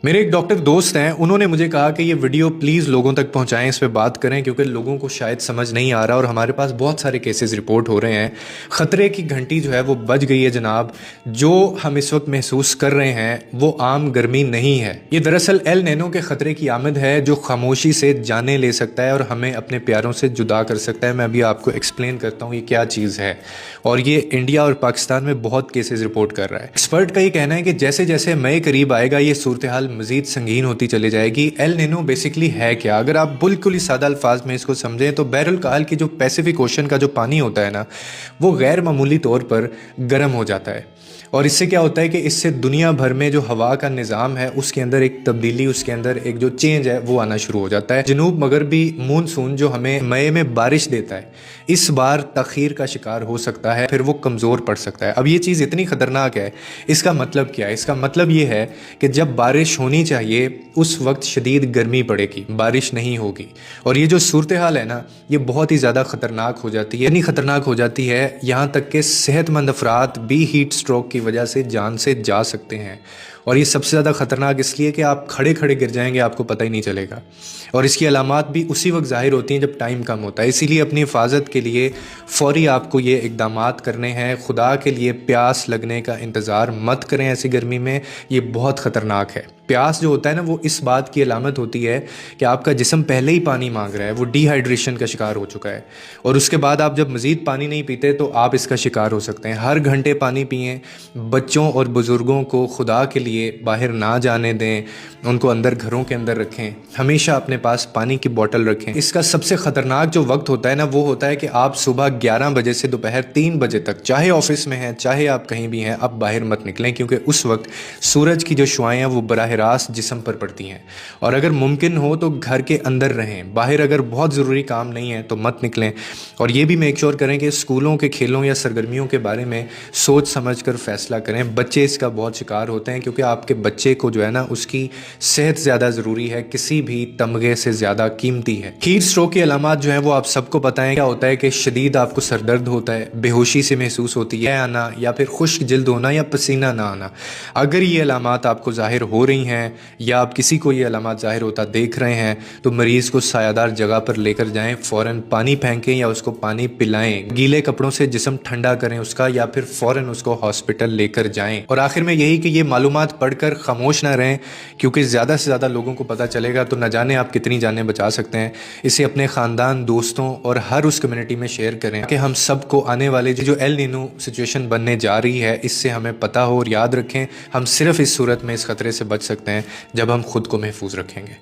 मेरे एक डॉक्टर दोस्त हैं, उन्होंने मुझे कहा कि ये वीडियो प्लीज़ लोगों तक पहुंचाएं, इस पे बात करें क्योंकि लोगों को शायद समझ नहीं आ रहा और हमारे पास बहुत सारे केसेस रिपोर्ट हो रहे हैं। ख़तरे की घंटी जो है वो बज गई है जनाब। जो हम इस वक्त महसूस कर रहे हैं वो आम गर्मी नहीं है, ये दरअसल एल नैनो के ख़तरे की आमद है जो खामोशी से जाने ले सकता है और हमें अपने प्यारों से जुदा कर सकता है। मैं अभी आपको एक्सप्लेन करता हूँ ये क्या चीज़ है, और ये इंडिया और पाकिस्तान में बहुत केसेस रिपोर्ट कर रहा है। एक्सपर्ट का ये कहना है कि जैसे जैसे मई करीब आएगा ये सूरत हाल मजीद संगीन होती चली जाएगी। एल निनो बेसिकली है क्या? अगर आप बिल्कुल ही सादा अल्फाज में इसको समझें तो बहरुल कहल की जो पैसिफिक ओशन का जो पानी होता है ना, वो गैर मामूली तौर पर गर्म हो जाता है। और इससे क्या होता है कि इससे दुनिया भर में जो हवा का निज़ाम है उसके अंदर एक तब्दीली, उसके अंदर एक जो चेंज है वो आना शुरू हो जाता है। जनूब मगरबी मानसून जो हमें मई में बारिश देता है, इस बार तखीर का शिकार हो सकता है, फिर वो कमज़ोर पड़ सकता है। अब ये चीज़ इतनी ख़तरनाक है, इसका मतलब क्या है? इसका मतलब ये है कि जब बारिश होनी चाहिए उस वक्त शदीद गर्मी पड़ेगी, बारिश नहीं होगी, और ये जो सूरत हाल है ना ये बहुत ही ज़्यादा ख़तरनाक हो जाती है। इतनी ख़तरनाक हो जाती है यहाँ तक कि सेहतमंद अफराद भी हीट स्ट्रोक की वजह से जान से जा सकते हैं। और ये सबसे ज़्यादा ख़तरनाक इसलिए कि आप खड़े खड़े गिर जाएंगे, आपको पता ही नहीं चलेगा, और इसकी अलामात भी उसी वक्त ज़ाहिर होती हैं जब टाइम कम होता है। इसीलिए अपनी हिफाजत के लिए फ़ौरी आपको ये इक़दामात करने हैं। खुदा के लिए प्यास लगने का इंतज़ार मत करें ऐसी गर्मी में, ये बहुत ख़तरनाक है। प्यास जो होता है ना वो इस बात की अलामत होती है कि आपका जिस्म पहले ही पानी मांग रहा है, वो डिहाइड्रेशन का शिकार हो चुका है, और उसके बाद आप जब मज़ीद पानी नहीं पीते तो आप इसका शिकार हो सकते हैं। हर घंटे पानी पिएं। बच्चों और बुज़ुर्गों को खुदा के लिए बाहर ना जाने दें, उनको अंदर घरों के अंदर रखें। हमेशा अपने पास पानी की बोतल रखें। इसका सबसे ख़तरनाक जो वक्त होता है ना वो होता है कि आप सुबह 11 बजे से दोपहर 3 बजे तक, चाहे ऑफिस में हैं चाहे आप कहीं भी हैं, आप बाहर मत निकलें, क्योंकि उस वक्त सूरज की जो शुआएं हैं वो बराह रास्त जिस्म पर पड़ती हैं। और अगर मुमकिन हो तो घर के अंदर रहें, बाहर अगर बहुत ज़रूरी काम नहीं है तो मत निकलें। और ये भी मेक श्योर करें कि स्कूलों के खेलों या सरगर्मियों के बारे में सोच समझ कर फ़ैसला करें। बच्चे इसका बहुत शिकार होते हैं क्योंकि आपके बच्चे को जो है ना उसकी सेहत ज़्यादा ज़रूरी है, किसी भी तमगे से ज़्यादा कीमती है। हीट स्ट्रोक की अलामात जो हैं वो आप सबको पता है। क्या होता है कि शदीद आपको सरदर्द होता है, बेहोशी से महसूस होती है आना, या फिर खुश्क जल्द होना या पसीना ना आना। अगर ये अलामात आपको ज़ाहिर हो रही हैं या आप किसी को ये अलामात ज़ाहिर होता देख रहे हैं तो मरीज़ को सायादार जगह पर लेकर जाएं, फ़ौरन पानी फेंकें या उसको पानी पिलाएं, गीले कपड़ों से जिस्म ठंडा करें उसका, या फिर फ़ौरन उसको हॉस्पिटल लेकर जाएं। और आखिर में यही कि ये मालूमात पढ़कर खामोश ना रहें, क्योंकि ज़्यादा से ज़्यादा लोगों को पता चलेगा तो न जाने आप कितनी जानें बचा सकते हैं। इसे अपने ख़ानदान, दोस्तों और हर उस कम्युनिटी में शेयर करें कि हम सबको आने वाले जो एल नीनो सिचुएशन बनने जा रही है इससे हमें पता हो। और याद रखें, हम सिर्फ इस सूरत में इस ख़तरे से बच सकते हैं जब हम खुद को महफूज रखेंगे।